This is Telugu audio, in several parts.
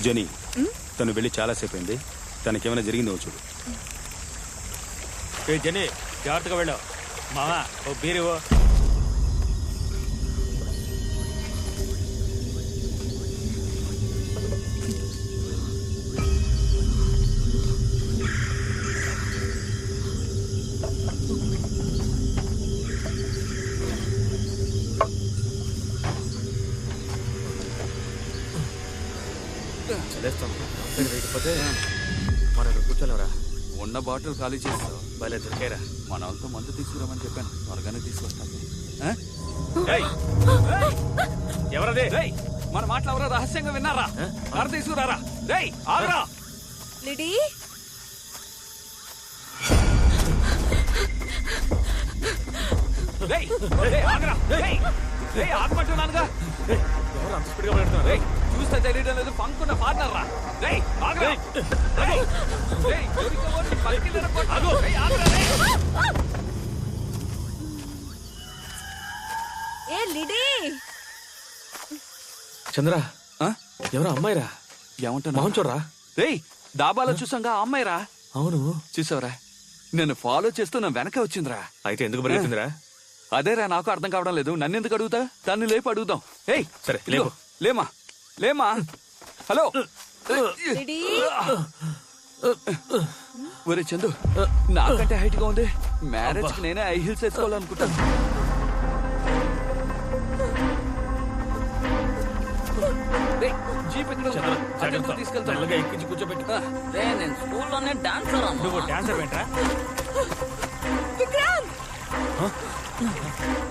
జెనీ, తను వెళ్ళి చాలాసేపు అయింది. తనకేమైనా జరిగిందో చూడు. జెనీ, జాగ్రత్తగా వెళ్ళావు. మామా, ఓ బీరువో. లేకపోతే మనం ఇక్కడ కూర్చోలేవరా? ఉన్న బాటిల్ ఖాళీ చేస్తావు. భలే దొరికారా. మన వాళ్ళతో మందు తీసుకురామని చెప్పాను, త్వరగానే తీసుకొస్తాను. ఎవరదే? మన మాటలు ఎవరో రహస్యంగా విన్నారా? కారు తీసుకురారా. ఆగరా. లిడీ, ఆగమంటున్నానుగా. ఎవరు అంత స్పీడ్గా పెడుతున్నారు? చూస్తే తెలియడం లేదు, పంకున్న పార్ట్నర్ రా. ఏ లిడీ. చంద్ర, ఎవరో అమ్మాయిరా. ఏమంటున్నా? మొహం చూడరా. డాబాలో చూసాంగా అమ్మాయిరా. అవును, చూసావరా? నేను ఫాలో చేస్తూ నా వెనక వచ్చిందిరా. అయితే ఎందుకు పరిగెత్తిందిరా? అదేరా నాకు అర్థం కావడం లేదు. నన్ను ఎందుకు అడుగుతా? తన్ని లేపు అడుగుదాం. సరే లేపు. లేమా లేమా. హలో లిడీ. ఒరే చందు, నాకంటే హైట్ గా ఉంది. మ్యారేజ్ కి నేనే హై హీల్స్ వేసుకోవాలనుకుంటాను. జీప్ ఎక్కడ తీసుకెళ్తాను. ఎక్కించి కూర్చోబెట్టు. నేను స్కూల్లోనే డాన్సర్. నువ్వు డాన్సర్ ఏంట్రా? విక్రాంత్,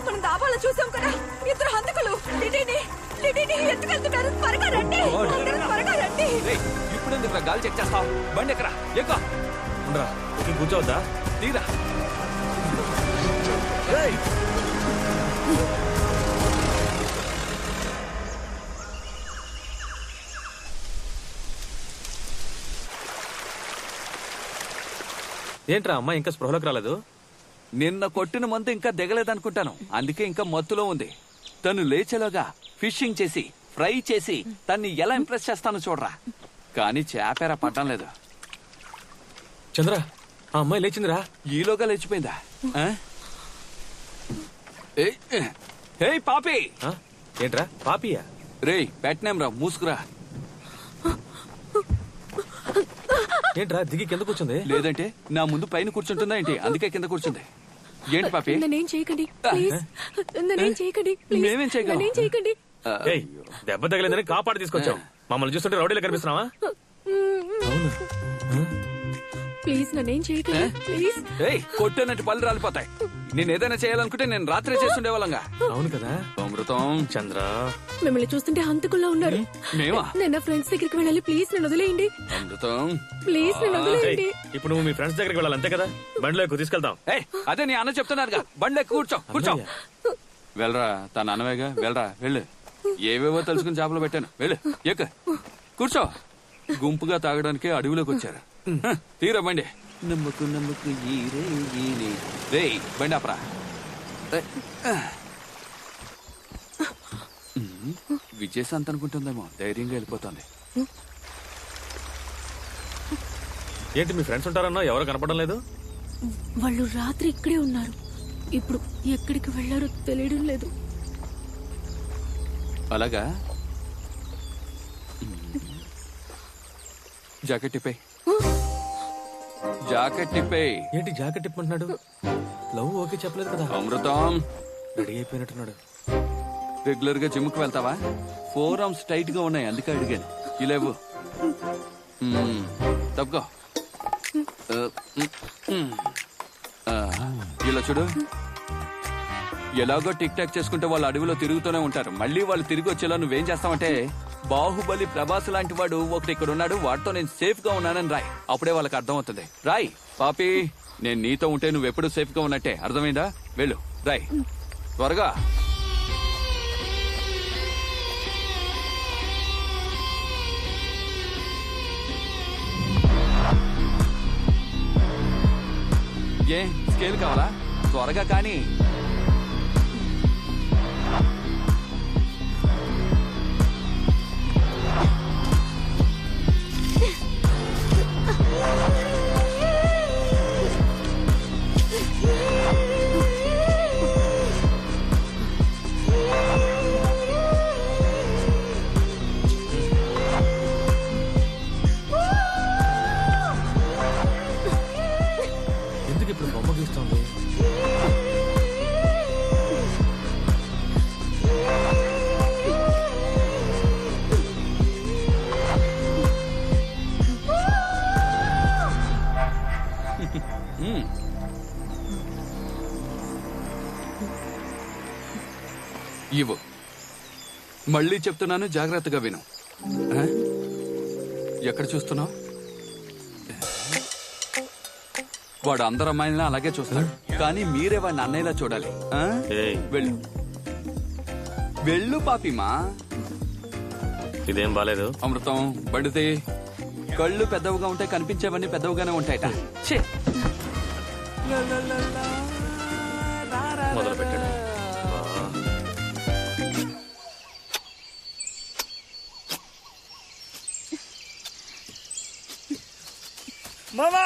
మనం దాబాలో చూసాం కదా, ఇద్దరు హంతకులు లిడీని ఎత్తుకెళ్తున్నారు. త్వరగా రండి, త్వరగా రండి. ఇప్పుడు ఎందుకు గాలి చెక్ చేస్తావు? బండి ఎక్కరా? ఎక్కువ ఉండరా. కూర్చోవద్దా? తీరా. ఏంట్రా అమ్మాయి ఇంకా స్పృహలోకి రాలేదు? నిన్న కొట్టిన మందు ఇంకా దిగలేదనుకుంటాను, అందుకే ఇంకా మత్తులో ఉంది. తను లేచేలోగా ఫిషింగ్ చేసి ఫ్రై చేసి తన్ని ఎలా ఇంప్రెస్ చేస్తానో చూడరా. కానీ చేపేరా పట్టం లేదు. చంద్ర, ఆ అమ్మాయి లేచిందిరా. ఈలోగా లేచిపోయిందా? పాపి. ఏంట్రా పాపియా? రేయ్ పెట్టనేం రా, మూసుకురా. ఏంట్రా దిగి కింద కూర్చుంది? లేదంటే నా ముందు పైన కూర్చుంటుందా ఏంటి? అందుకే కింద కూర్చుంది. ఏంటి పాపి? నన్నేం చేయకండి ప్లీజ్. నన్నేం చేయకండి ప్లీజ్. మేమేం చేయగలం? నన్నేం చేయకండి. దెబ్బ తగిలిందని కాపాడి తీసుకొచ్చాం. మమ్మల్ని చూస్తుంటే రౌడీలో కనిపిస్తున్నావా? ప్లీజ్ నన్నేం చేయకండి ప్లీజ్. కొట్టేనట్టు పళ్ళు రాలిపోతాయి. నేను ఏదైనా చేయాలనుకుంటే నేను రాత్రే చేస్తుండేవాళ్ళంగా. అవును కదా అమృతం. చంద్ర, మిమ్మల్ని చూస్తుంటే హంతకుల్లా ఉన్నారు. మేమా? నేను ఫ్రెండ్స్ దగ్గరికి వెళ్ళాలి, ప్లీజ్ నన్ను వదిలేయండి. అమృతం ప్లీజ్ నన్ను వదిలేయండి. ఇప్పుడు నువ్వు మీ ఫ్రెండ్స్ దగ్గరికి వెళ్ళాలి అంతే కదా? బండిలో ఎక్కువ తీసుకెళ్తాం. అదే నీ అన్న చెప్తున్నారుగా, బండి ఎక్కువ కూర్చో. వెళ్ళరా, తన అన్నవేగా. వెళ్ళరా, వెళ్ళు. ఏవేవో తెలుసుకుని చేపలు పెట్టాను. వెళ్ళు, ఎక్క కూర్చో. గుంపుగా తాగడానికి అడవిలోకి వచ్చారు. తీరా బండి. నమ్మకు రే బండి ఆపరా. విజయశాంత్ అనుకుంటుందేమో, ధైర్యంగా వెళ్ళిపోతుంది. ఏంటి మీ ఫ్రెండ్స్ ఉంటారన్నా? ఎవరు కనపడడం లేదు. వాళ్ళు రాత్రి ఇక్కడే ఉన్నారు. ఇప్పుడు ఎక్కడికి వెళ్లారో తెలియడం లేదు. అలాగా? జాకెట్ టిప్పే. ఏంటి జాకెట్ టిప్పంటున్నాడు? లవ్ ఓకే చెప్పలేదు కదా. అమృతం రెడీ అయిపోయినట్టున్నాడు. రెగ్యులర్ గా జిమ్ కు వెళ్తావా? 4 arms టైట్ గా ఉన్నాయి, అందుకే అడిగాను. ఇలేవు తప్పుకో. ఇలా చూడు. ఎలాగో టిక్ టాక్ చేసుకుంటే వాళ్ళు అడవిలో తిరుగుతూనే ఉంటారు. మళ్ళీ వాళ్ళు తిరిగి వచ్చేలా నువ్వేం చేస్తావంటే, బాహుబలి ప్రభాస్ లాంటి వాడు ఒకటి ఇక్కడ ఉన్నాడు, వాడితో నేను సేఫ్ గా ఉన్నానని రాయ్. అప్పుడే వాళ్ళకి అర్థం అవుతుంది. రాయ్ పాపి, నేను నీతో ఉంటే నువ్వెప్పుడు సేఫ్ గా ఉన్నట్టే. అర్థమైందా? వెళ్ళు, రాయ్ త్వరగా. ఏ స్కేల్ కావాలా? త్వరగా కానీ. ఎందుకు ఇప్పుడు బొమ్మ గీస్తుంది? ఇవ్వు. మళ్ళీ చెప్తున్నాను, జాగ్రత్తగా విను. ఆ? ఎక్కడ చూస్తున్నావు? వాడు అందరు అమ్మాయిలను అలాగే చూస్తాడు, కానీ మీరే వాడిని అన్నయ్యలా చూడాలి. ఆ? ఏయ్, వెళ్ళు వెళ్ళు పాపిమా. ఇదేం బాలేదు. అమృతం బండితే. కళ్ళు పెద్దవిగా ఉంటాయి, కనిపించేవన్నీ పెద్దవిగానే ఉంటాయట. ఛే! మొదలు పెట్టాడు. మామా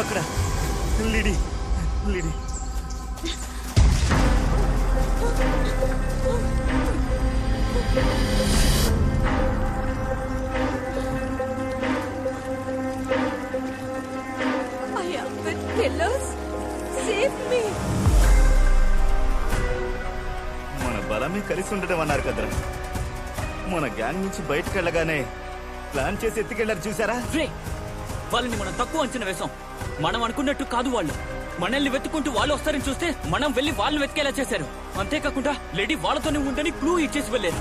అక్కడ లిడి లిడి I am with killers. Save me. మన బలమే కలిసి ఉండడం అన్నారు కదరా. మన గ్యాంగ్ నుంచి బయటకు వెళ్ళగానే ప్లాన్ చేసి ఎత్తుకెళ్లారు చూసారా? రే వాళ్ళని మనం తక్కువ అంచనా వేసాం. మనం అనుకున్నట్టు కాదు వాళ్ళు. మనల్ని వెతుకుంటూ వాళ్ళు వస్తారని చూస్తే మనం వెళ్ళి వాళ్ళని వెతికేలా చేశారు. అంతేకాకుండా లేడీ వాళ్ళతోనే ఉందని క్లూ ఇచ్చేసి వెళ్ళారు.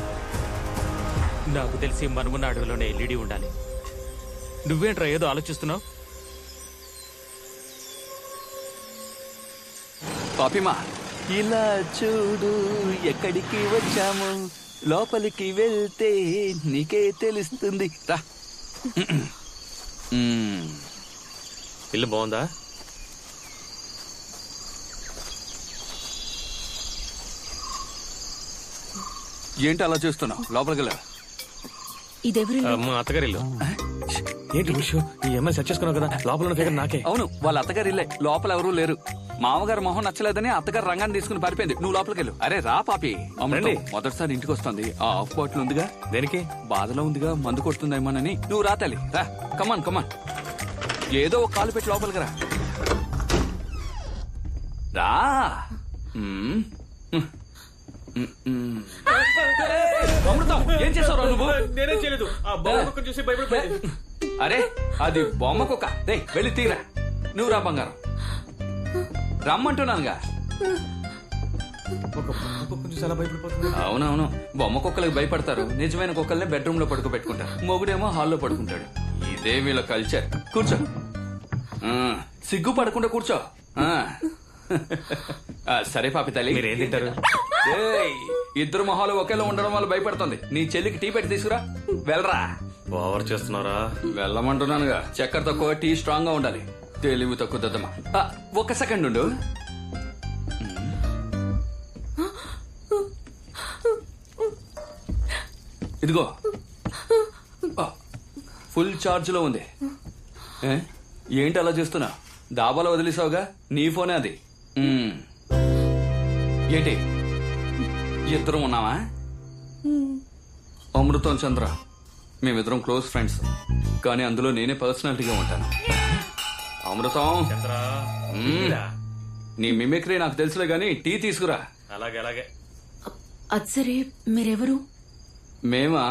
నాకు తెలిసి మనమున్న అడవిలోనే లిడి ఉండాలి. నువ్వేంట్రా ఏదో ఆలోచిస్తున్నావు? పాపిమా, ఇలా చూడు ఎక్కడికి వచ్చాము. లోపలికి వెళ్తే నీకే తెలుస్తుంది. రా. ఇల్లు బాగుందా? ఏంటి అలా చూస్తున్నావు? లోపలికి వెళ్ళా. ఇదెవరు? మా అత్తగారి ఇల్లు. ఏంటి విషయం? ఈ అమ్మాయి సెట్ చేసుకున్నావు కదా, లోపల ఉన్న ఫిగర్ నాకే. అవును, వాళ్ళ అత్తగారు ఇల్లే. లోపల ఎవరూ లేరు. మామగారు మొహం నచ్చలేదని అత్తగారు రంగాన్ని తీసుకుని పారిపోయింది. నువ్వు లోపలికి వెళ్ళు. అరే రా పాపి. రండి. మొదటిసారి ఇంటికి వస్తుంది. ఆ ఆఫ్ బాటిల్ ఉందిగా, దేనికి? బాధలో ఉందిగా, మందు కొడుతుందేమోనని. నువ్వు రా తల్లి, రా. కమాన్ కమాన్. ఏదో ఒక కాలు పెట్టి లోపలికి రా. రా. అమృతం, ఏం చేసావు నువ్వు? నేనేం చేయలేదు. ఆ బొమ్మ చూసి భయపడిపోయింది. అరే అది బొమ్మ కుక్క. రే వెళ్ళి తీరా. నువ్వు రా బంగారం, రమ్మంటున్నానుగా. ఒక బొమ్మ కుక్కను చూసి ఎలా భయపడిపోతుంది? అవునవును, బొమ్మ కుక్కలకు భయపడతారు. నిజమైన కుక్కల్ని బెడ్రూమ్ లో పడుకోబెట్టుకుంటారు. మొగుడేమో హాల్లో పడుకుంటాడు. ఇదే వీళ్ళ కల్చర్. కూర్చో. సిగ్గు పడకుండా కూర్చో. సరే పాపి తల్లి, మీరేం తింటారు? ఏయ్, ఇద్దరు మొహాలు ఒకేలా ఉండడం వల్ల భయపడుతుంది. నీ చెల్లికి టీ పెట్టి తీసుకురా. వెళ్ళరా. ఓవర్ చేస్తున్నారా? వెళ్ళమంటున్నానుగా. చక్కెర తక్కువ, టీ స్ట్రాంగ్ గా ఉండాలి. తెలివి తక్కువ దద్దమ్మా. ఒక్క సెకండ్ ఉండు. ఇదిగో ఫుల్ ఛార్జ్ లో ఉంది. ఏంటి అలా చూస్తున్నా? డాబాలో వదిలేసావుగా, నీ ఫోనే అది. ఏంటి ఇద్దరం ఉన్నావా? అమృతం చంద్ర మేమిద్దరం క్లోజ్ ఫ్రెండ్స్, కానీ అందులో నేనే పర్సనాలిటీగా ఉంటాను. అమృతం, నీ మిమిక్రీ నాకు తెలుసులే గాని టీ తీసుకురా. అలాగే అలాగే. అది సరే, మీరెవరు? మేమా?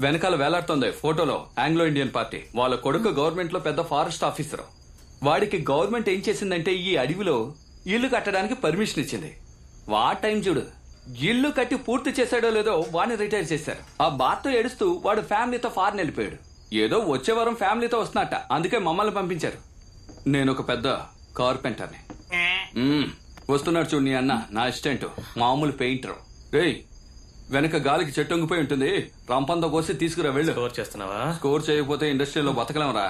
వెనకాల వేలాడుతోంది ఫోటోలో ఆంగ్లో ఇండియన్ పార్టీ. వాళ్ళ కొడుకు గవర్నమెంట్ లో పెద్ద ఫారెస్ట్ ఆఫీసర్. వాడికి గవర్నమెంట్ ఏం చేసిందంటే ఈ అడవిలో ఇల్లు కట్టడానికి పర్మిషన్ ఇచ్చింది. టైం చూడు, ఇల్లు కట్టి పూర్తి చేశాడో లేదో వాడిని రిటైర్ చేశారు. ఆ బాధతో ఏడుస్తూ వాడు ఫ్యామిలీతో ఫారెన్ వెళ్ళిపోయాడు. ఏదో వచ్చే వారం ఫ్యామిలీతో వస్తున్నట్ట, అందుకే మమ్మల్ని పంపించారు. నేను ఒక పెద్ద కార్పెంటర్ని. వస్తున్నాడు చూడు నీ అన్న, నా అసిస్టెంట్, మామూలు పెయింటర్. రేయ్ వెనక గాలికి చెట్టొంగిపోయి ఉంటుంది. రంపంతో కోసి తీసుకురా వెళ్ళు. స్కోర్ చేస్తున్నావా? స్కోర్ చేయకపోతే ఇండస్ట్రీలో బతకలేంరా.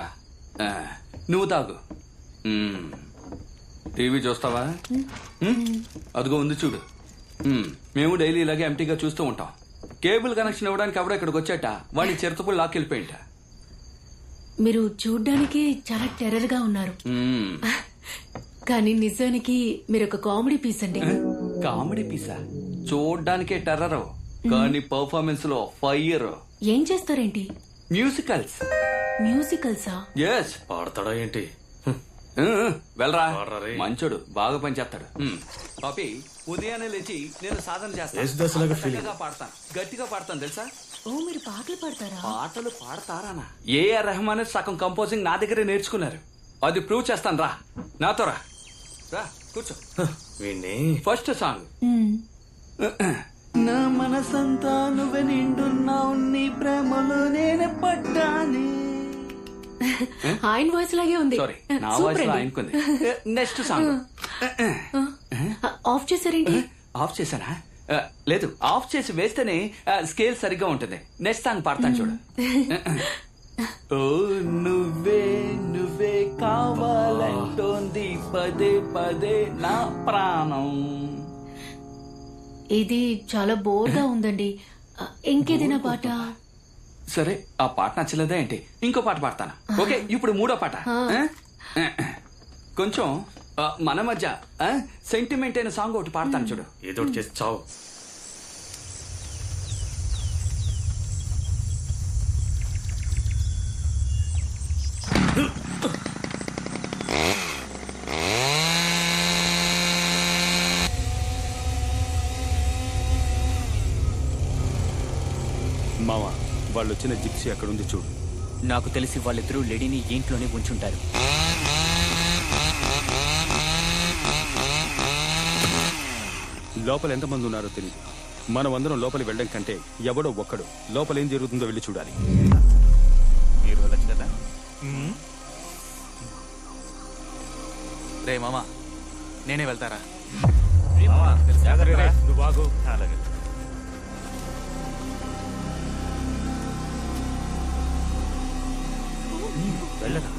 నువ్వు తాగు. టీవీ చూస్తావా? అదిగో ఉంది చూడు. మేము డైలీ ఇలాగే ఎంటీగా చూస్తూ ఉంటాం. కేబుల్ కనెక్షన్ ఇవ్వడానికి ఎవడో ఇక్కడికి వచ్చాట, వాడిని చిరుతపులు లాక్కెళ్ళిపోయింట. మీరు చూడ్డానికి చాలా టెర్రర్ గా ఉన్నారు, కానీ నిజానికి మీరు ఒక కామెడీ పీస్ అండి. కామెడీ పీసా? చూడ్డానికే టెర్రర్, కానీ పర్ఫార్మెన్స్ లో ఫైర్. ఏం చేస్తారేంటి? మ్యూజికల్స్. మ్యూజికల్సా? ఎస్. పాడతాడా ఏంటి? వెళ్ళరా, పాడరా రే. మంచోడు, బాగా పనిచేస్తాడు. పాపి, ఉదయాన్నే లేచి నేను సాధన యేసుదాసులాగా చేస్తాను. feeling. చక్కగా పాడతాను, గట్టిగా పాడతాను తెలుసా? ఓ, మీరు పాటలు పాడతారా? పాటలు పాడతారానా? ఏఆర్ రెహమాన్ సగం కంపోజింగ్ నా దగ్గరే నేర్చుకున్నారు. అది ప్రూవ్ చేస్తాను, రా నాతో రా. రా కూర్చో. వీణ్ణి ఫస్ట్ సాంగ్. మ్మ్. నా మనసంతా నువ్వే నిండున్నావు, నీ ప్రేమలో నేనే పడ్డాని. ఆయన వాయిస్ లాగే ఉంది. సారీ, నా సూపర్ వాయిస్ లో అండి. ఆయనకుంది. Next song. ఆఫ్ చేశారేంటి? ఆఫ్ చేశానా? లేదు, ఆఫ్ చేసి వేస్తేనే స్కేల్ సరిగ్గా ఉంటుంది. నెక్స్ట్ సాంగ్ పాడతాను చూడు. ఓ నువ్వే నువ్వే కావాలంటోంది పదే పదే నా ప్రాణం. ఇది చాలా బోర్ గా ఉందండి. ఇంకేదైనా పాట? సరే, ఆ పాట నచ్చలేదా ఏంటి? ఇంకో పాట పాడతాను. ఓకే, ఇప్పుడు మూడో పాట. కొంచెం మన మధ్య సెంటిమెంట్ అయిన సాంగ్ ఒకటి పాడతాను చూడు. ఏదో ఒకటి చేసి చావు. మావా, వాళ్ళు వచ్చిన జిప్సీ అక్కడ ఉంది చూడు. నాకు తెలిసి వాళ్ళిద్దరూ లేడీని ఇంట్లోనే ఉంచుంటారు. లోపల ఎంతమంది ఉన్నారో తెలియదు. మనం అందరం లోపలికి వెళ్ళడం కంటే ఎవడో ఒక్కడు లోపల ఏం జరుగుతుందో వెళ్ళి చూడాలి. మీరు వెళ్ళచ్చు కదా. రే మామా, నేనే వెళ్తారా? నువ్వు బాగు. అలాగే. వెళ్ళరా.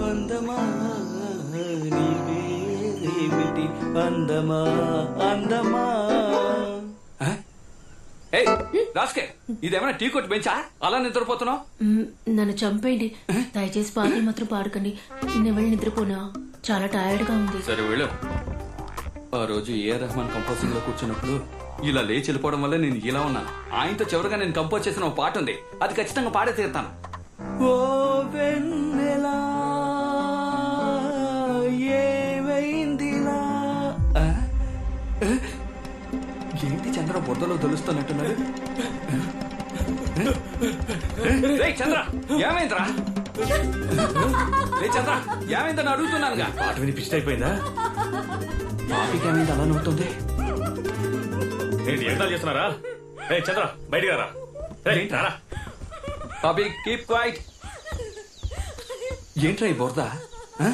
అందమా నీవేమిటి అందమా అందమా. రాస్కే, ఇదేమైనా టీ కొట్టు బెంచా? అలా నిద్రపోతున్నావు? నన్ను చంపేయండి, దయచేసి పాటలు మాత్రం పాడకండి. నేను వెళ్ళి నిద్రపోనా, చాలా టైర్డ్ గా ఉంది. సరే వెళ్ళు. ఆ రోజు ఏఆర్ రెహమాన్ కంపోజింగ్ లో కూర్చున్నప్పుడు ఇలా లేచి వెళ్ళిపోవడం వల్ల నేను ఇలా ఉన్నాను. ఆయనతో చివరిగా నేను కంపోజ్ చేసిన ఒక పాట ఉంది, అది ఖచ్చితంగా పాడే తీరుతాను. ఓ వెన్నెలా ఏమైందిలా. ఏంటి చంద్ర బుర్రలో తెలుస్తున్నట్టున్నాడు? రేయ్ చంద్ర, ఏమైందిరా? రే చంద్ర, ఏమైందని అడుగుతున్నానుగా. పాట విని పిచ్చి అయిపోయిందా? పాపికి ఏమైంది అలా నవ్వుతుంది? ఏంటి ఎంతా చేస్తున్నారా? ఏ చంద్ర, బయటికి రారా. ఏయ్, రారా. పాపి, కీప్ క్వైట్. ఏంట్రా ఈ బురద?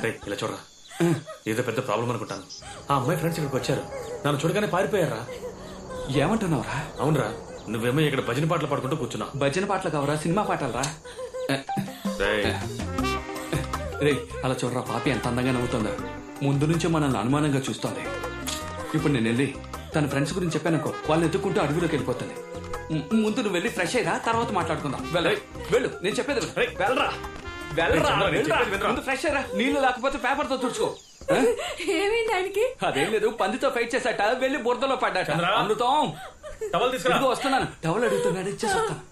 ఏయ్, ఇలా చూడరా. ఏదో పెద్ద ప్రాబ్లం అనుకుంటాను. ఆ అమ్మాయి ఫ్రెండ్స్ ఇక్కడికి వచ్చారు, నన్ను చూడగానే పారిపోయారా. ఏమంటున్నావురా? అవునరా, నువ్వేమో ఇక్కడ భజన పాటలు పాడుకుంటూ కూర్చున్నావు. భజన పాటలు కావరా, సినిమా పాటలు రా. రే అలా చూడరా పాపి ఎంత అందంగా నవ్వుతుందా. ముందు నుంచే మనల్ని అనుమానంగా చూస్తోంది. ఇప్పుడు నేను వెళ్ళి తన ఫ్రెండ్స్ గురించి చెప్పానుకో, వాళ్ళని ఎత్తుకుంటూ అడవిలోకి వెళ్ళిపోతుంది. ముందు నువ్వు వెళ్ళి ఫ్రెష్ అయ్యరా, తర్వాత మాట్లాడుకుందాం. వెళ్ళు, నేను చెప్పేది విను. వెళ్ళరా వెళ్ళరా, ముందు ఫ్రెష్ అయ్యరా. నీళ్లు లేకపోతే పేపర్ తో తుడుచుకో. ఏమైంది ఆయనకి? అదేం లేదు, పందితో ఫైట్ చేశాట, వెళ్ళి బురదలో పడ్డాట. అమృతం టవల్ తీసుకురా. వస్తున్నాను. టవల్ అడుగుతున్నాడు, ఇచ్చేసి వస్తాను.